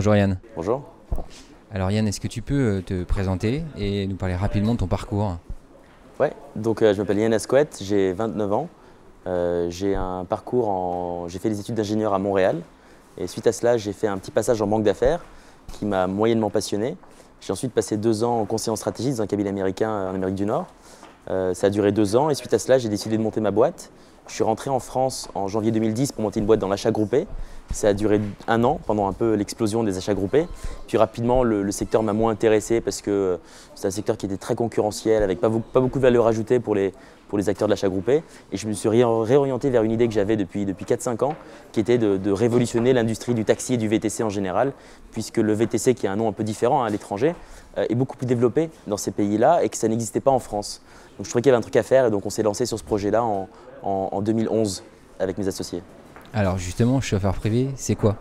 Bonjour Yann. Bonjour. Alors Yann, est-ce que tu peux te présenter et nous parler rapidement de ton parcours? Ouais, donc je m'appelle Yann Ascouette, j'ai 29 ans. J'ai un parcours j'ai fait des études d'ingénieur à Montréal et suite à cela, j'ai fait un petit passage en banque d'affaires qui m'a moyennement passionné. J'ai ensuite passé 2 ans en conseiller en stratégie dans un cabinet américain en Amérique du Nord. Ça a duré 2 ans et suite à cela, j'ai décidé de monter ma boîte. Je suis rentré en France en janvier 2010 pour monter une boîte dans l'achat groupé. Ça a duré 1 an pendant un peu l'explosion des achats groupés. Puis rapidement, le secteur m'a moins intéressé parce que c'est un secteur qui était très concurrentiel, avec pas beaucoup de valeur ajoutée pour les acteurs de l'achat groupé. Et je me suis réorienté vers une idée que j'avais depuis 4-5 ans, qui était de révolutionner l'industrie du taxi et du VTC en général, puisque le VTC, qui a un nom un peu différent à l'étranger, est beaucoup plus développé dans ces pays-là et que ça n'existait pas en France. Donc je trouvais qu'il y avait un truc à faire et donc on s'est lancé sur ce projet-là en 2011 avec mes associés. Alors justement, chauffeur privé, c'est quoi?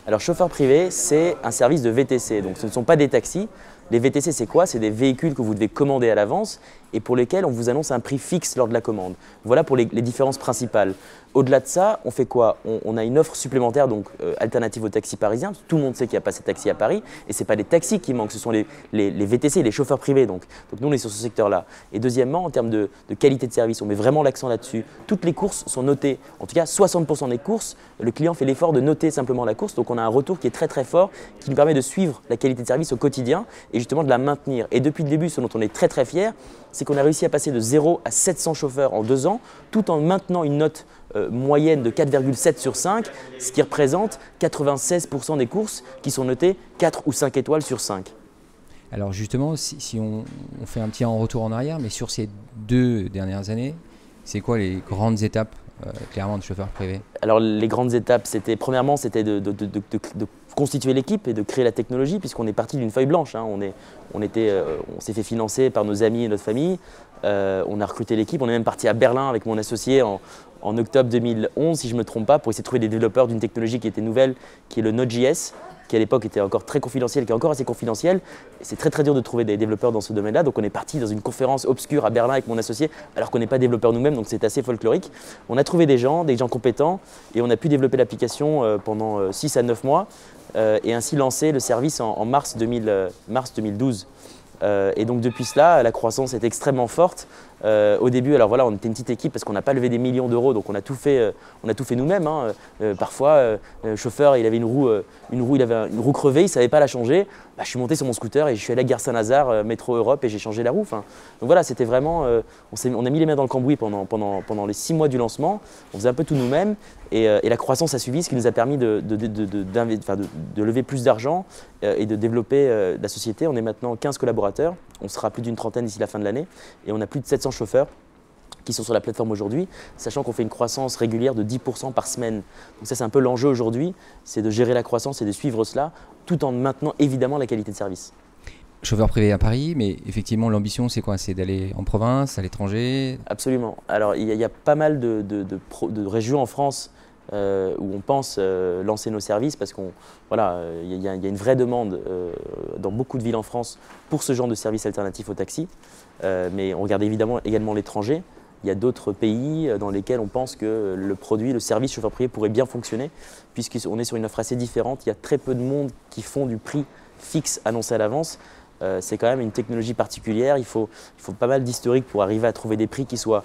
Alors chauffeur privé, c'est un service de VTC, donc ce ne sont pas des taxis. Les VTC, c'est quoi? C'est des véhicules que vous devez commander à l'avance et pour lesquels on vous annonce un prix fixe lors de la commande. Voilà pour les différences principales. Au-delà de ça, on fait quoi? On a une offre supplémentaire, donc alternative aux taxis parisiens. Tout le monde sait qu'il n'y a pas ces taxis à Paris et ce n'est pas les taxis qui manquent, ce sont les VTC, les chauffeurs privés. Donc nous, on est sur ce secteur-là. Et deuxièmement, en termes de qualité de service, on met vraiment l'accent là-dessus. Toutes les courses sont notées. En tout cas, 60% des courses, le client fait l'effort de noter simplement la course. Donc on a un retour qui est très très fort, qui nous permet de suivre la qualité de service au quotidien et justement de la maintenir. Et depuis le début, ce dont on est très très fier, c'est qu'on a réussi à passer de 0 à 700 chauffeurs en 2 ans, tout en maintenant une note moyenne de 4,7 sur 5, ce qui représente 96% des courses qui sont notées 4 ou 5 étoiles sur 5. Alors justement, si on fait un petit retour en arrière, mais sur ces 2 dernières années, c'est quoi les grandes étapes clairement de chauffeur privé? Alors les grandes étapes, premièrement, c'était de constituer l'équipe et de créer la technologie, puisqu'on est parti d'une feuille blanche. Hein. On s'est fait financer par nos amis et notre famille. On a recruté l'équipe. On est même parti à Berlin avec mon associé en octobre 2011, si je ne me trompe pas, pour essayer de trouver des développeurs d'une technologie qui était nouvelle, qui est le Node.js, qui à l'époque était encore très confidentiel, qui est encore assez confidentiel. C'est très très dur de trouver des développeurs dans ce domaine-là. Donc on est parti dans une conférence obscure à Berlin avec mon associé, alors qu'on n'est pas développeur nous-mêmes, donc c'est assez folklorique. On a trouvé des gens compétents, et on a pu développer l'application pendant 6 à 9 mois, et ainsi lancer le service en mars 2012. Et donc depuis cela, la croissance est extrêmement forte. Au début, alors voilà, on était une petite équipe parce qu'on n'a pas levé des millions d'euros, donc on a tout fait nous-mêmes. Hein. Parfois, le chauffeur, il avait une roue crevée, il ne savait pas la changer. Bah, je suis monté sur mon scooter et je suis allé à Gare Saint-Lazare, métro Europe, et j'ai changé la roue. Enfin, donc voilà, c'était vraiment, on a mis les mains dans le cambouis pendant les 6 mois du lancement. On faisait un peu tout nous-mêmes et la croissance a suivi, ce qui nous a permis de lever plus d'argent et de développer la société. On est maintenant 15 collaborateurs, on sera plus d'une trentaine d'ici la fin de l'année et on a plus de 700 chauffeurs qui sont sur la plateforme aujourd'hui, sachant qu'on fait une croissance régulière de 10% par semaine. Donc ça, c'est un peu l'enjeu aujourd'hui, c'est de gérer la croissance et de suivre cela, tout en maintenant évidemment la qualité de service. Chauffeur privé à Paris, mais effectivement, l'ambition, c'est quoi? C'est d'aller en province, à l'étranger? Absolument. Alors, il y a pas mal de régions en France où on pense lancer nos services parce qu'il y a une vraie demande dans beaucoup de villes en France pour ce genre de services alternatifs au taxi. Mais on regarde évidemment également l'étranger. Il y a d'autres pays dans lesquels on pense que le service chauffeur privé pourrait bien fonctionner puisqu'on est sur une offre assez différente. Il y a très peu de monde qui font du prix fixe annoncé à l'avance. C'est quand même une technologie particulière, il faut pas mal d'historique pour arriver à trouver des prix qui soient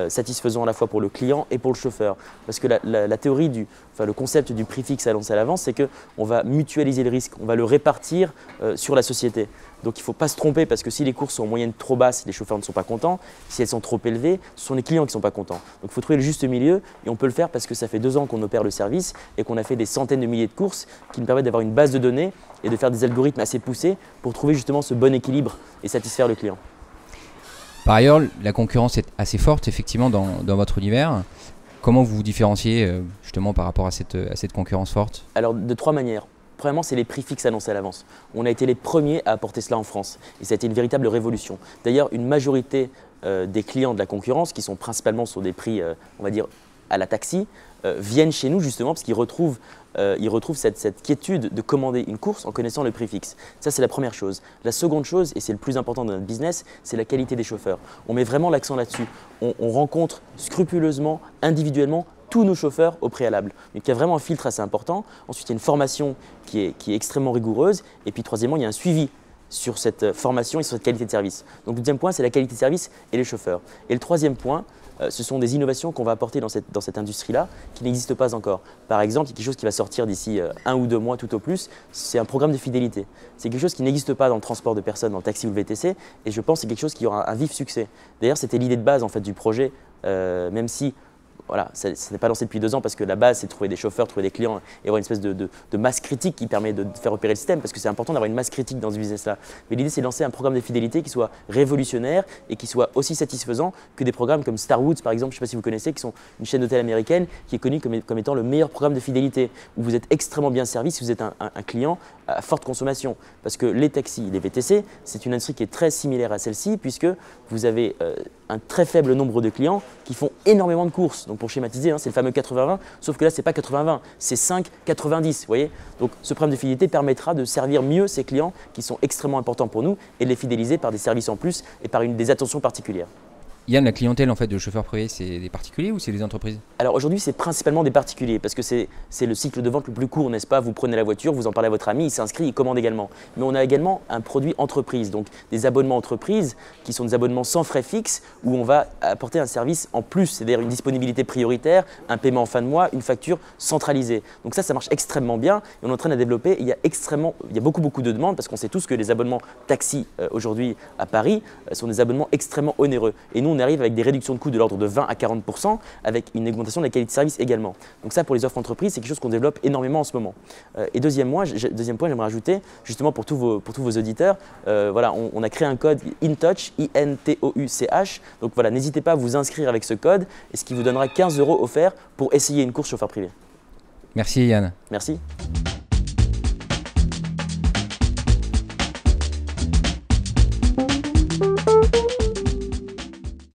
satisfaisants à la fois pour le client et pour le chauffeur. Parce que la théorie, le concept du prix fixe annoncé à l'avance, c'est qu'on va mutualiser le risque, on va le répartir sur la société. Donc il ne faut pas se tromper parce que si les courses sont en moyenne trop basses, les chauffeurs ne sont pas contents. Si elles sont trop élevées, ce sont les clients qui ne sont pas contents. Donc il faut trouver le juste milieu et on peut le faire parce que ça fait 2 ans qu'on opère le service et qu'on a fait des centaines de milliers de courses qui nous permettent d'avoir une base de données et de faire des algorithmes assez poussés pour trouver justement ce bon équilibre et satisfaire le client. Par ailleurs, la concurrence est assez forte effectivement dans votre univers. Comment vous vous différenciez justement par rapport à cette concurrence forte? Alors de 3 manières. Premièrement, c'est les prix fixes annoncés à l'avance. On a été les premiers à apporter cela en France et ça a été une véritable révolution. D'ailleurs, une majorité des clients de la concurrence, qui sont principalement sur des prix, on va dire, à la taxi, viennent chez nous justement parce qu'ils retrouvent cette quiétude de commander une course en connaissant le prix fixe. Ça, c'est la première chose. La seconde chose, et c'est le plus important dans notre business, c'est la qualité des chauffeurs. On met vraiment l'accent là-dessus. On rencontre scrupuleusement, individuellement, tous nos chauffeurs au préalable. Donc il y a vraiment un filtre assez important. Ensuite, il y a une formation qui est extrêmement rigoureuse. Et puis troisièmement, il y a un suivi sur cette formation et sur cette qualité de service. Donc le deuxième point, c'est la qualité de service et les chauffeurs. Et le troisième point, ce sont des innovations qu'on va apporter dans cette industrie-là qui n'existent pas encore. Par exemple, il y a quelque chose qui va sortir d'ici 1 ou 2 mois tout au plus, c'est un programme de fidélité. C'est quelque chose qui n'existe pas dans le transport de personnes, dans le taxi ou le VTC, et je pense que c'est quelque chose qui aura un vif succès. D'ailleurs, c'était l'idée de base en fait, du projet, même si voilà, ça n'est pas lancé depuis 2 ans parce que la base, c'est de trouver des chauffeurs, trouver des clients et avoir une espèce de masse critique qui permet de faire opérer le système parce que c'est important d'avoir une masse critique dans ce business-là. Mais l'idée, c'est de lancer un programme de fidélité qui soit révolutionnaire et qui soit aussi satisfaisant que des programmes comme Starwoods, par exemple, je ne sais pas si vous connaissez, qui sont une chaîne d'hôtels américaine qui est connue comme étant le meilleur programme de fidélité où vous êtes extrêmement bien servi si vous êtes un client à forte consommation. Parce que les taxis, les VTC, c'est une industrie qui est très similaire à celle-ci puisque vous avez un très faible nombre de clients qui font énormément de courses. Donc pour schématiser, hein, c'est le fameux 80-20, sauf que là, ce n'est pas 80-20, c'est 5-90. Vous voyez. Donc ce programme de fidélité permettra de servir mieux ces clients qui sont extrêmement importants pour nous et de les fidéliser par des services en plus et par des attentions particulières. Yann, la clientèle en fait, de chauffeurs privés, c'est des particuliers ou c'est des entreprises? Alors aujourd'hui, c'est principalement des particuliers parce que c'est le cycle de vente le plus court, n'est-ce pas? Vous prenez la voiture, vous en parlez à votre ami, il s'inscrit, il commande également. Mais on a également un produit entreprise, donc des abonnements entreprises qui sont des abonnements sans frais fixes où on va apporter un service en plus, c'est-à-dire une disponibilité prioritaire, un paiement en fin de mois, une facture centralisée. Donc ça marche extrêmement bien et on est en train de la développer. Et il y a beaucoup de demandes parce qu'on sait tous que les abonnements taxi aujourd'hui à Paris sont des abonnements extrêmement onéreux. Et nous, on arrive avec des réductions de coûts de l'ordre de 20 à 40%, avec une augmentation de la qualité de service également. Donc ça, pour les offres entreprises, c'est quelque chose qu'on développe énormément en ce moment. Et deuxième point, j'aimerais ajouter, justement pour tous vos auditeurs, voilà, on a créé un code INTOUCH, I-N-T-O-U-C-H. Donc voilà, n'hésitez pas à vous inscrire avec ce code, et ce qui vous donnera 15 € offerts pour essayer une course chauffeur privé. Merci Yann. Merci.